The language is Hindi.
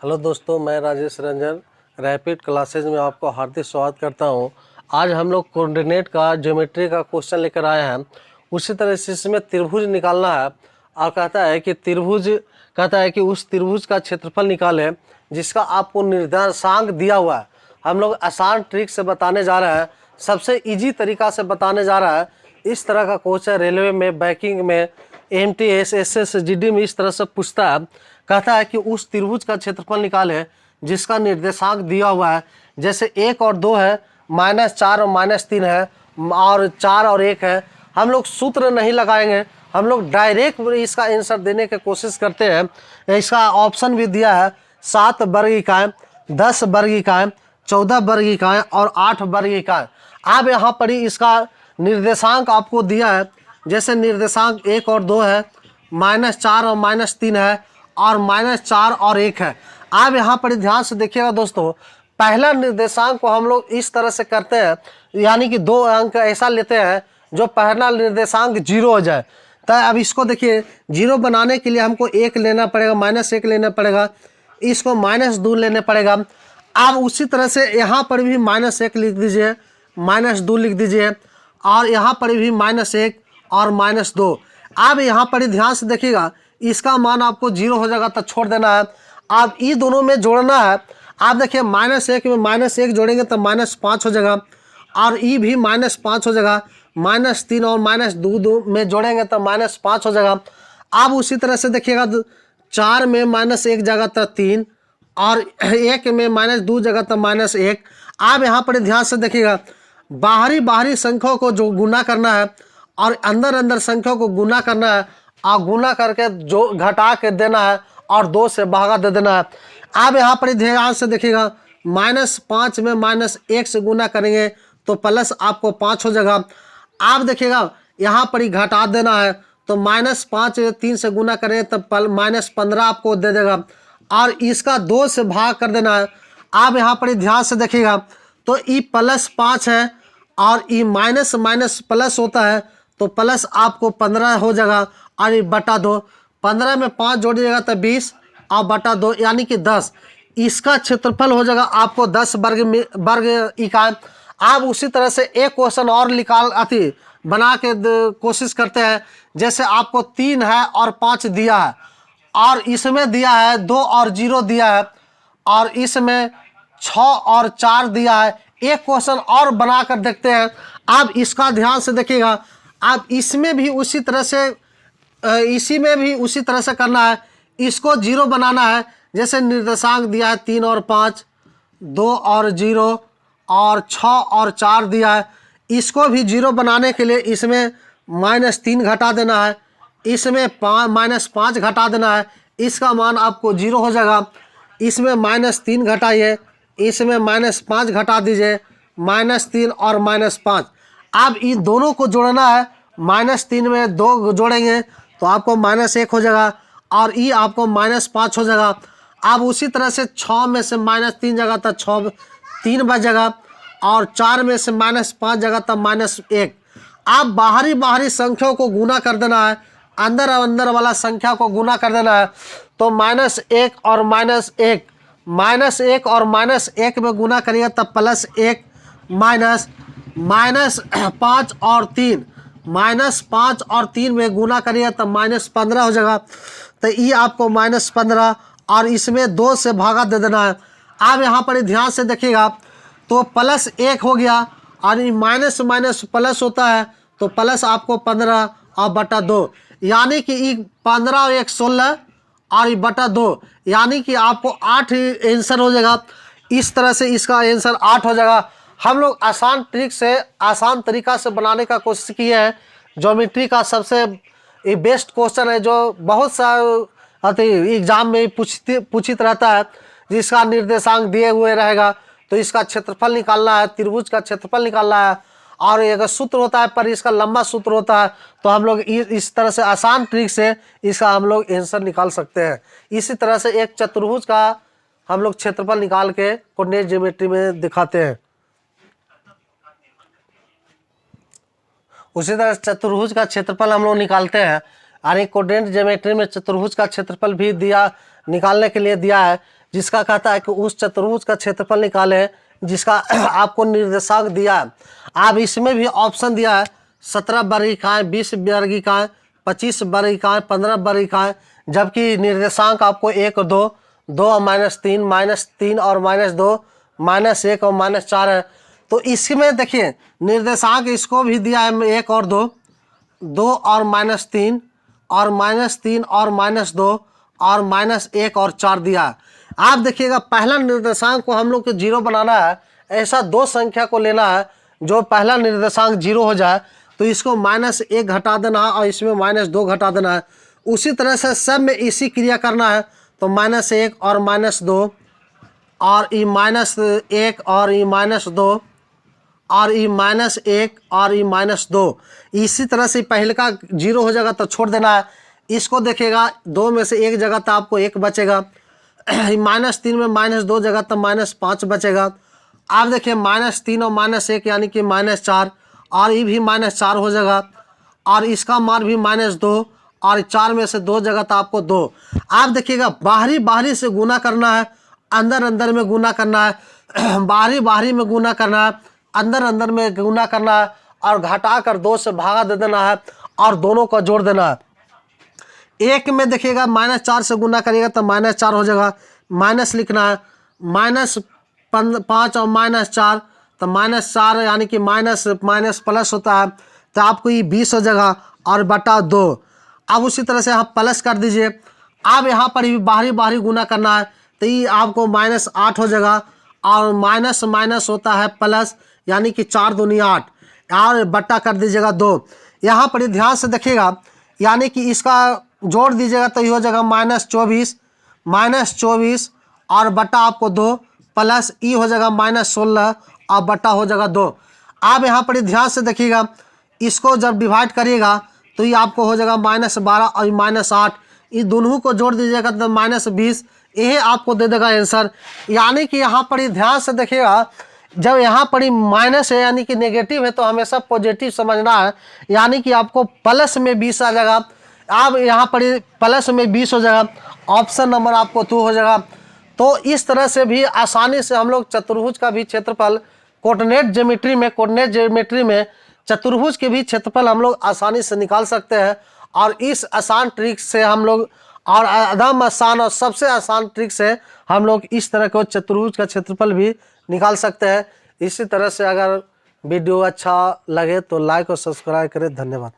हेलो दोस्तों, मैं राजेश रंजन रैपिड क्लासेज में आपको हार्दिक स्वागत करता हूं। आज हम लोग कोऑर्डिनेट का ज्योमेट्री का क्वेश्चन लेकर आए हैं। उसी तरह से इसमें त्रिभुज निकालना है और कहता है कि उस त्रिभुज का क्षेत्रफल निकालें जिसका आपको निर्देशांक दिया हुआ है। हम लोग आसान ट्रिक से बताने जा रहे हैं, सबसे ईजी तरीका से बताने जा रहा है। इस तरह का क्वेश्चन रेलवे में, बैंकिंग में, MTS, SS, GD में इस तरह से पूछता है। कहता है कि उस त्रिभुज का क्षेत्रफल निकालें जिसका निर्देशांक दिया हुआ है। जैसे 1 और 2 है, -4 और -3 है, और 4 और 1 है। हम लोग सूत्र नहीं लगाएंगे, हम लोग डायरेक्ट इसका आंसर देने की कोशिश करते हैं। इसका ऑप्शन भी दिया है 7 वर्ग इकाई, 10 वर्ग इकाई, 14 वर्ग इकाई और 8 वर्ग इकाई। अब यहाँ पर ही इसका निर्देशांक आपको दिया है। जैसे निर्देशांक 1 और 2 है, -4 और -3 है, और -4 और 1 है। आप यहाँ पर ध्यान से देखिएगा दोस्तों, पहला निर्देशांक को हम लोग इस तरह से करते हैं, यानी कि 2 अंक ऐसा लेते हैं जो पहला निर्देशांक 0 हो जाए। तो अब इसको देखिए, 0 बनाने के लिए हमको 1 लेना पड़ेगा, -1 लेना पड़ेगा, इसको -2 लेने पड़ेगा। अब उसी तरह से यहाँ पर भी -1 लिख दीजिए, -2 लिख दीजिए, और यहाँ पर भी -1 और -2। अब यहाँ पर ध्यान से देखिएगा, इसका मान आपको 0 हो जाएगा तो छोड़ देना है। अब ये दोनों में जोड़ना है। आप देखिए, -1 में -1 जोड़ेंगे तो -5 हो जाएगा, और ये भी -5 हो जाएगा। -3 और -2 में जोड़ेंगे तो -5 हो जाएगा। अब उसी तरह से देखिएगा, 4 में -1 जगह तो 3, और 1 में -2 जगह तो -1। आप यहाँ पर ध्यान से देखिएगा, बाहरी संख्याओं को जो गुना करना है और अंदर संख्याओं को गुना करना है, और गुना करके जो घटा के देना है और 2 से भागा दे देना है। आप यहाँ पर ध्यान से देखिएगा, -5 में -1 से गुना करेंगे तो प्लस आपको 5 हो जाएगा। आप देखिएगा, यहाँ पर ही घटा देना है तो -5 3 से गुना करेंगे तो -15 आपको दे देगा, और इसका 2 से भाग कर देना है। आप यहाँ पर ध्यान से देखिएगा, तो ई +5 है और ई माइनस प्लस होता है, तो प्लस आपको 15 हो जाएगा, और ये बटा 2। 15 में 5 जोड़िएगा तो 20 और बटा 2 यानी कि 10। इसका क्षेत्रफल हो जाएगा आपको 10 वर्ग इकाई। आप उसी तरह से एक क्वेश्चन और बना के कोशिश करते हैं। जैसे आपको 3 है और 5 दिया है, और इसमें दिया है 2 और 0 दिया है, और इसमें 6 और 4 दिया है। एक क्वेश्चन और बना कर देखते हैं। आप इसका ध्यान से देखिएगा, आप इसमें भी उसी तरह से इसी में भी उसी तरह से करना है। इसको 0 बनाना है। जैसे निर्देशांक दिया है 3 और 5, 2 और 0, और 6 और 4 दिया है। इसको भी 0 बनाने के लिए इसमें -3 घटा देना है, इसमें -5 घटा देना है। इसका मान आपको 0 हो जाएगा। इसमें -3 घटाइए, इसमें -5 घटा दीजिए, -3 और -5। अब इन दोनों को जोड़ना है। -3 में 2 जोड़ेंगे तो आपको -1 हो जाएगा, और ई आपको -5 हो जाएगा। अब उसी तरह से 6 में से -3 जगह तो 3 बचेगा, और 4 में से -5 जगह तो -1। आप बाहरी संख्याओं को गुना कर देना है, अंदर वाला संख्या को गुना कर देना है। तो -1 और -1, -1 और -1 में गुना करिए तब +1, -5 और 3, -5 और 3 में गुना करिए तब -15 हो जाएगा। तो ये आपको -15, और इसमें 2 से भागा दे देना है। आप यहाँ पर ध्यान से देखिएगा, तो +1 हो गया, और माइनस प्लस होता है, तो प्लस आपको 15 और बटा 2, यानी कि 15 और 1 16, और बटा 2, यानी कि आपको 8 आंसर हो जाएगा। इस तरह से इसका आंसर 8 हो जाएगा। हम लोग आसान ट्रिक से, आसान तरीका से बनाने का कोशिश किए हैं। ज्योमेट्री का सबसे बेस्ट क्वेश्चन है, जो बहुत सा एग्जाम में पूछित रहता है, जिसका निर्देशांक दिए हुए रहेगा। तो इसका क्षेत्रफल निकालना है, त्रिभुज का क्षेत्रफल निकालना है, और एक सूत्र होता है पर इसका लंबा सूत्र होता है। तो हम लोग इस तरह से आसान ट्रिक से इसका हम लोग आंसर निकाल सकते हैं। इसी तरह से एक चतुर्भुज का हम लोग क्षेत्रफल निकाल के कोऑर्डिनेट ज्योमेट्री में दिखाते हैं। उसी तरह चतुर्भुज का क्षेत्रफल हम लोग निकालते हैं, यानी कोऑर्डिनेट ज्योमेट्री में चतुर्भुज का क्षेत्रफल भी निकालने के लिए दिया है। जिसका कहता है कि उस चतुर्भुज का क्षेत्रफल निकालें जिसका आपको निर्देशांक दिया है। आप इसमें भी ऑप्शन दिया है 17 वर्ग इकाई, 20 वर्ग इकाई, 25 वर्ग इकाई, 15 वर्ग इकाई, जबकि निर्देशांक आपको 1 और 2, 2 और -3, -3 और -2, -1 और -4 है। तो इसमें देखिए निर्देशांक इसको भी दिया है 1 और 2, 2 और -3 और -3 और -2 और -1 और 4 दिया है। आप देखिएगा पहला निर्देशांक को हम लोग को 0 बनाना है, ऐसा दो संख्या को लेना है जो पहला निर्देशांक 0 हो जाए, तो इसको -1 घटा देना है और इसमें -2 घटा देना है। उसी तरह से सब में इसी क्रिया करना है, तो -1 और -2 और ई -1 और ई -2 और ई -1 और ई -2, इसी तरह से पहले का 0 हो जाएगा तो छोड़ देना है। इसको देखिएगा 2 में से 1 जगह तो आपको 1 बचेगा, -3 में -2 जगह तो -5 बचेगा। आप देखिए -3 और -1 यानी कि -4 और ये भी -4 हो जाएगा और इसका मान भी -2 और 4 में से 2 जगह तो आपको 2। आप देखिएगा बाहरी बाहरी से गुना करना है, अंदर अंदर में गुना करना है, बाहरी बाहरी में गुना करना है, अंदर अंदर में गुना करना है और घटा कर 2 से भागा दे देना है और दोनों को जोड़ देना है। एक में देखिएगा -4 से गुना करिएगा तो -4 हो जाएगा, माइनस लिखना है, -5 और -4 तो -4 यानी कि माइनस प्लस होता है, तो आपको ये 20 हो जाएगा और बटा 2। अब उसी तरह से आप प्लस कर दीजिए। अब यहाँ पर भी बाहरी बाहरी गुना करना है, तो ये आपको -8 हो जाएगा और माइनस माइनस होता है प्लस, यानी कि 4 दूनी 8 और बट्टा कर दीजिएगा 2। यहाँ पर ध्यान से देखिएगा, यानी कि इसका जोड़ दीजिएगा तो ये हो जाएगा -24 और बट्टा आपको 2 प्लस ई हो जाएगा -16 और बट्टा हो जाएगा 2। आप यहाँ पर ध्यान से देखिएगा, इसको जब डिवाइड करिएगा तो ये आपको हो जाएगा -12 और -8, ये दोनों को जोड़ दीजिएगा तो -20, यही आपको दे देगा आंसर। यानी कि यहाँ पर ध्यान से देखिएगा, जब यहाँ पर माइनस है यानी कि नेगेटिव है तो हमेशा पॉजिटिव समझना है, यानी कि आपको प्लस में 20 आ जाएगा। अब यहाँ पर प्लस में 20 हो जाएगा, ऑप्शन नंबर आपको 2 हो जाएगा। तो इस तरह से भी आसानी से हम लोग चतुर्भुज का भी क्षेत्रफल कोऑर्डिनेट ज्योमेट्री में चतुर्भुज के भी क्षेत्रफल हम लोग आसानी से निकाल सकते हैं। और इस आसान ट्रिक से हम लोग, और एकदम आसान और सबसे आसान ट्रिक से हम लोग इस तरह को चतुर्भुज का क्षेत्रफल भी निकाल सकते हैं। इसी तरह से अगर वीडियो अच्छा लगे तो लाइक और सब्सक्राइब करें। धन्यवाद।